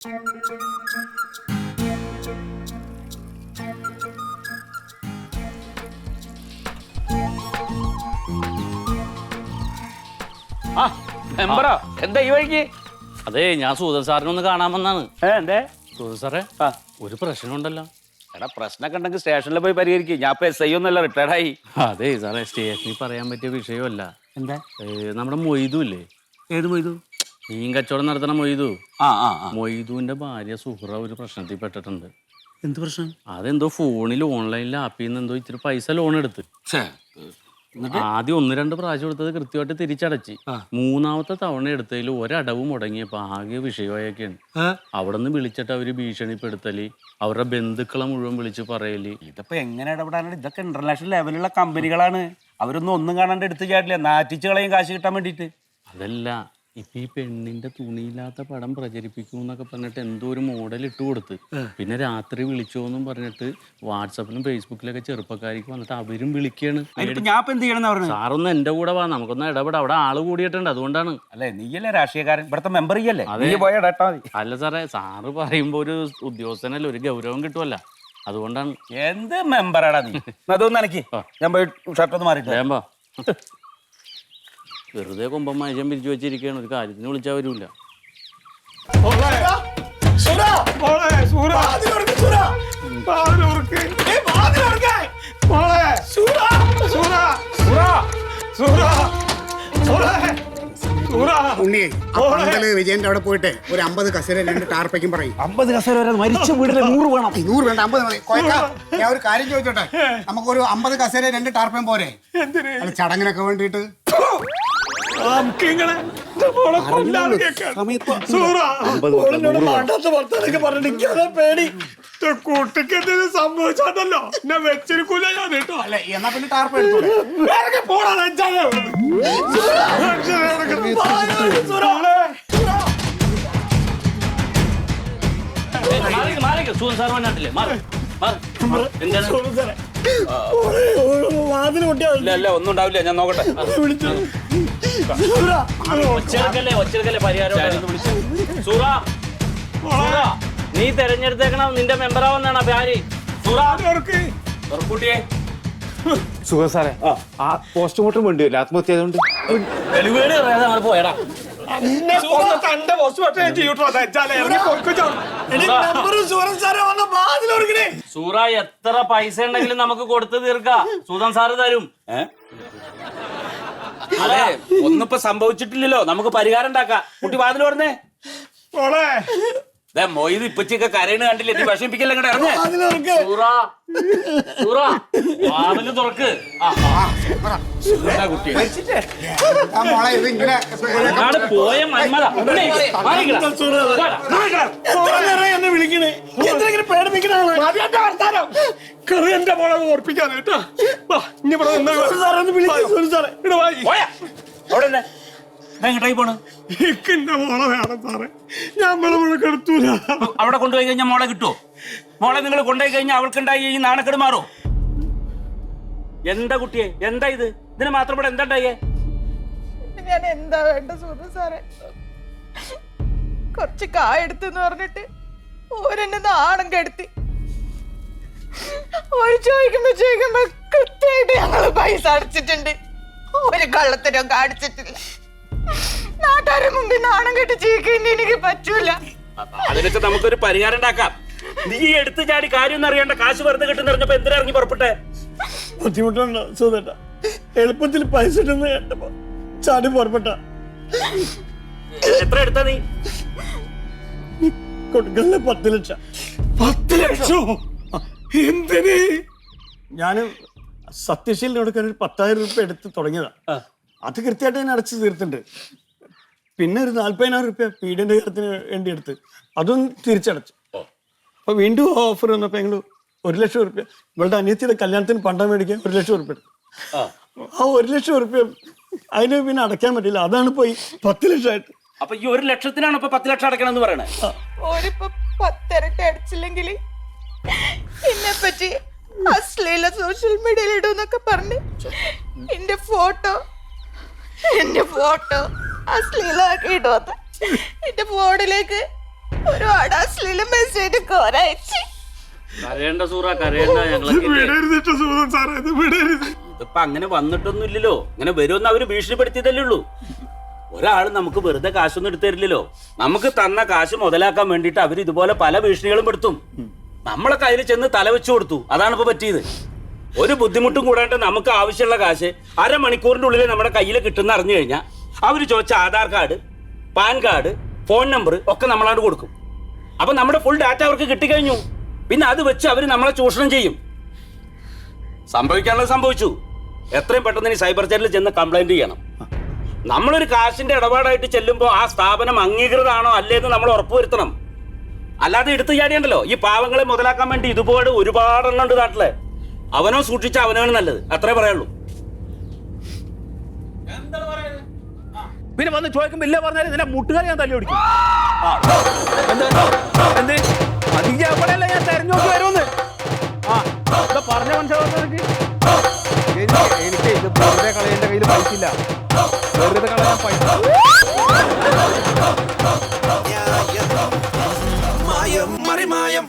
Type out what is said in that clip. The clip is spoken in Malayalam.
എന്താ ഈ വഴിക്ക്? അതെ, ഞാൻ സൂതൻ സാറിനെ ഒന്ന് കാണാൻ വന്നാണ്. എന്തേ സൂതൻ സാറേ, ഒരു പ്രശ്നമുണ്ടല്ലോ. എടാ, പ്രശ്നമൊക്കെ ഉണ്ടെങ്കിൽ സ്റ്റേഷനിൽ പോയി പരിഹരിക്കും. ഞാൻ ഇപ്പൊ SI ഒന്നല്ല, റിട്ടയർഡായി. അതെ സാറേ, സ്റ്റേഷനിൽ പറയാൻ പറ്റിയ വിഷയമല്ല. എന്താ? നമ്മുടെ മൊയ്തു ഇല്ലേ? ഏത് മൊയ്തു? മീൻ കച്ചവടം നടത്തണ മൊയ്തു. മൊയ്തുവിന്റെ ഭാര്യ സുഹ്റ ഒരു പ്രശ്നത്തിൽ പെട്ടിട്ടുണ്ട്. എന്ത് പ്രശ്നം? അതെന്തോ ഫോണിൽ ഓൺലൈനിൽ ആപ്പിൽ നിന്ന് എന്തോ ഇത്തിരി പൈസ ലോൺ എടുത്ത്. ആദ്യം 1-2 പ്രാവശ്യം എടുത്തത് കൃത്യമായിട്ട് തിരിച്ചടച്ച്. 3ാമത്തെ തവണ എടുത്തതിൽ ഒരടവ് മുടങ്ങിയപ്പോ ആകെ വിഷയമൊക്കെയാണ്. അവിടെ നിന്ന് വിളിച്ചിട്ട് അവര് ഭീഷണിപ്പെടുത്തല്, അവരുടെ ബന്ധുക്കളെ മുഴുവൻ വിളിച്ച് പറയല്. ഇതിപ്പോ എങ്ങനെ ഇടപെടാനാണ്? ഇതൊക്കെ ഇന്റർനാഷണൽ ലെവലുള്ള കമ്പനികളാണ്. ഒന്നും കാണാണ്ട് എടുത്തു ചാടില്ല, നാറ്റിച്ച് കളയും കാശ് കിട്ടാൻ വേണ്ടിട്ട്. അതല്ല, ഇപ്പൊ ഈ പെണ്ണിന്റെ തുണിയില്ലാത്ത പടം പ്രചരിപ്പിക്കും എന്നൊക്കെ പറഞ്ഞിട്ട് എന്തോ ഒരു മോഡൽ ഇട്ട് കൊടുത്ത്, പിന്നെ രാത്രി വിളിച്ചോന്നും പറഞ്ഞിട്ട് വാട്സപ്പിലും ഫേസ്ബുക്കിലൊക്കെ ചെറുപ്പക്കാർക്ക് വന്നിട്ട് അവരും വിളിക്കാണ്. സാറൊന്ന് എന്റെ കൂടെ വാ, നമുക്കൊന്ന് ഇടപെടാം. അവിടെ ആള് കൂടിയിട്ടുണ്ട്, അതുകൊണ്ടാണ്. അല്ലെ, നീയല്ലേ രാഷ്ട്രീയക്കാരൻ, ഇവിടുത്തെ മെമ്പർ ചെയ്യല്ലേ? അല്ല സാറേ, സാറ് പറയുമ്പോ ഒരു ഉദ്യോഗസ്ഥനല്ലേ, ഒരു ഗൗരവം കിട്ടുമല്ല, അതുകൊണ്ടാണ്. എന്ത് മെമ്പറാടാ നീ? അതൊന്നും എനിക്ക് ഞാൻ പോയി ഷർട്ടൊന്ന് മാറിയിട്ട് വേമ്പോ. വെറുതെ കൊമ്പം മനുഷ്യൻ പിരിച്ചു വെച്ചിരിക്കുകയാണ്, ഒരു കാര്യത്തിന് വിളിച്ചാൽ വരൂല. ഉണ്ണിയെ വിജയന്റെ അവിടെ പോയിട്ട് ഒരു 50 കസേര 2 ടാർപ്പയ്ക്കും പറയും. 50 കസേര വരെ മരിച്ച വീട്ടിലെ 100 വേണം. 100 വേണ്ട, 50 മതി. ഞാൻ ഒരു കാര്യം ചോദിച്ചോട്ടെ, നമുക്കൊരു 50 കസേര 2 ടാർപ്പയും പോരെ? അത് ചടങ്ങിനൊക്കെ വേണ്ടിട്ട്. കുട്ടിക്ക് എന്തെങ്കിലും സംഭവിച്ചാണ്ടല്ലോ ഞാൻ വെച്ചിരിക്കൂല. ഞാൻ കേട്ടോ. അല്ല, എന്നാ പിന്നെ ടാർപ്പ എടുത്തോളൂ. സൂതൻ സാർ വന്നിട്ടില്ലേ? ഒന്നും ഉണ്ടാവില്ല, ഞാൻ നോക്കട്ടെ. നീ തെരഞ്ഞെടുത്തേക്കണം, നിന്റെ മെമ്പറാവുന്നാണ് പേര്. സുഖം സാറേ, ആ പോസ്റ്റ്മോർട്ടം വേണ്ടി വരില്ല, ആത്മഹത്യ ആയതുകൊണ്ട്. പോയടാ, സൂറ എത്ര പൈസ ഉണ്ടെങ്കിലും നമുക്ക് കൊടുത്ത് തീർക്കാം, സൂതൻ സാറ് തരും. അതെ, ഒന്നിപ്പോ സംഭവിച്ചിട്ടില്ലല്ലോ, നമുക്ക് പരിഹാരം ഉണ്ടാക്കാം. കുട്ടി വാതിൽ പറഞ്ഞേ. മൊയ്ത് ഇപ്പച്ചൊക്കെ കരയണ് കണ്ടില്ലേ? നീ വിഷമിപ്പിക്കല്ലേ? തുറക്ക്. പോയ മന്മത വിളിക്കണേ, എന്തെങ്കിലും പേടിപ്പിക്കണ എന്റെ മോളെ ഓർപ്പിക്കാൻ കേട്ടോ. എന്റെ മോളെ വേണം സാറേ, ഞാൻ മോളെ കെടുത്തൂല. അവിടെ കൊണ്ടുപോയി കഴിഞ്ഞാൽ മോളെ കിട്ടുമോ? മോളെ നിങ്ങൾ കൊണ്ടുപോയി കഴിഞ്ഞാൽ അവൾക്കുണ്ടായി ഈ നാണക്കേട് മാറോ? എന്താ കുട്ടിയെ, എന്താ ഇത്? ഇതിന് മാത്രം ഇവിടെ എന്താ ഉണ്ടായേ? ഞാൻ എന്താ വേണ്ട സൂര്യ സാറേ, കുറച്ച് കായെടുത്തെന്ന് പറഞ്ഞിട്ട് ഓരെന്നെ നാണം കെടുത്തി. ഒരു ചോദിക്കുമ്പോ കൃത്യമായിട്ട് ഞങ്ങള് പൈസ അടച്ചിട്ടുണ്ട്, ഒരു കള്ളത്തരം കാണിച്ചിട്ടില്ല. നാട്ടുകാരെ മുമ്പിൽ നാണം കെട്ടി ജീവിക്കാൻ എനിക്ക് പറ്റൂല. അതിനൊക്കെ നമുക്കൊരു പരിഹാരം ഉണ്ടാക്കാം. നീ എടുത്തു ചാടി കാര്യം അറിയേണ്ട, കാശ് വെറുതെ കിട്ടുന്നറിഞ്ഞപ്പോ എന്തിനാ ഇറങ്ങി പുറപ്പെട്ടെ? ബുദ്ധിമുട്ടുണ്ടോ സുധേട്ടാ? എളുപ്പത്തിൽ പൈസ ഇട്ടെന്ന് കേട്ടപ്പോ ചാടി പുറപ്പെട്ട. എത്ര എടുത്താ നീ? കൊടുക്കല്ലേ 10 ലക്ഷം. 10 ലക്ഷം എന്തിന്? ഞാന് സത്യശീലിന് കൊടുക്കാൻ ഒരു 10,000 രൂപ എടുത്ത് തുടങ്ങിയതാ. അത് കൃത്യമായിട്ട് ഞാൻ അടച്ചു തീർത്തിട്ടുണ്ട്. പിന്നെ ഒരു 40,000 രൂപ പീഡിയന്റെ കാര്യത്തിന് വേണ്ടി എടുത്ത് അതും തിരിച്ചടച്ചു. അപ്പൊ വീണ്ടും ഓഫർ വന്നപ്പോ ഞങ്ങൾ 1 ലക്ഷം രൂപ ഇവളുടെ അനിയത്തിയുടെ കല്യാണത്തിന് പണ്ടം മേടിക്കാൻ 1 ലക്ഷം രൂപ എടുത്തു. ആ 1 ലക്ഷം രൂപ അതിന് പിന്നെ അടയ്ക്കാൻ പറ്റില്ല, അതാണ് പോയി 10 ലക്ഷമായിട്ട്. അപ്പൊ ഈ 1 ലക്ഷത്തിനാണ് ഇപ്പൊ 10 ലക്ഷം അടക്കണം എന്ന് പറയണേ? ഓരിപ്പോ 10 ഇരട്ടി അടിച്ചില്ലെങ്കിൽ എന്നെ പറ്റി അശ്ലീല സോഷ്യൽ മീഡിയയിൽ ഇടുന്നൊക്കെ പറഞ്ഞ് എന്റെ ഫോട്ടോ അശ്ലീലാക്കി ഇടുവന്ന് എന്റെ ഫോണിലേക്ക് ഒരു അടാശ്ലീല മെസ്സേജ് കോരയച്ച്. കരയേണ്ട സൂറ, കരയേണ്ട. ഞങ്ങളൊക്കെ വിടരുതിട്ട് സുഖം സാറേ, ഇത് വിടരുത്. ഇതിപ്പോ അങ്ങനെ വന്നിട്ടൊന്നും ഇല്ലല്ലോ. ഇങ്ങനെ വരുമെന്ന് അവര് ഭീഷണിപ്പെടുത്തിയതല്ലേ ഉള്ളൂ. ഒരാൾ നമുക്ക് വെറുതെ കാശൊന്നും എടുത്തു തരില്ലല്ലോ. നമുക്ക് തന്ന കാശ് മുതലാക്കാൻ വേണ്ടിയിട്ട് അവർ ഇതുപോലെ പല ഭീഷണികളും പെടുത്തും. നമ്മളെ കയ്യിൽ ചെന്ന് തല വെച്ചു കൊടുത്തു. അതാണ് ഇപ്പൊ പറ്റിയത്. ഒരു ബുദ്ധിമുട്ടും കൂടാണ്ട് നമുക്ക് ആവശ്യമുള്ള കാശ് അരമണിക്കൂറിന്റെ ഉള്ളിൽ നമ്മുടെ കയ്യിൽ കിട്ടുന്ന അറിഞ്ഞു കഴിഞ്ഞാൽ അവർ ചോദിച്ച Aadhaar card, pan card, phone number ഒക്കെ നമ്മളാണ്ട് കൊടുക്കും. അപ്പൊ നമ്മുടെ ഫുൾ ഡാറ്റ അവർക്ക് കിട്ടിക്കഴിഞ്ഞു. പിന്നെ അത് വെച്ച് അവർ നമ്മളെ ചൂഷണം ചെയ്യും. സംഭവിക്കാനുള്ളത് സംഭവിച്ചു. എത്രയും പെട്ടെന്ന് ഇനി സൈബർ സെല്ലിൽ ചെന്ന് കംപ്ലൈന്റ് ചെയ്യണം. നമ്മളൊരു കാശിന്റെ ഇടപാടായിട്ട് ചെല്ലുമ്പോൾ ആ സ്ഥാപനം അംഗീകൃതമാണോ അല്ലേന്ന് നമ്മൾ ഉറപ്പുവരുത്തണം. അല്ലാതെ എടുത്തു ചാടിയുണ്ടല്ലോ ഈ പാവങ്ങളെ മുതലാക്കാൻ വേണ്ടി ഇതുപോലെ ഒരുപാടെണ്ണം ഉണ്ട് നാട്ടിലെ. അവനോ സൂക്ഷിച്ച അവനാണ് നല്ലത്. അത്രേ പറയുള്ളൂ. പിന്നെ വന്ന് ചോദിക്കുമ്പോ ഇല്ല പറഞ്ഞാൽ ഇതിന്റെ മുട്ടുകാരി ഞാൻ തല്ലി ഓടിക്കും. എന്ത് അധികം എവിടെയല്ല ഞാൻ തെരഞ്ഞു നോക്കി വരുമെന്ന്. എന്താ പറഞ്ഞ മനസ്സിലാക്കി എനിക്ക് ഇത് വെറുതെ കളയേണ്ട കയ്യിൽ പൈസ ഇല്ല. വെറുതെ കളയാൻ പൈസ മായം മറിമായം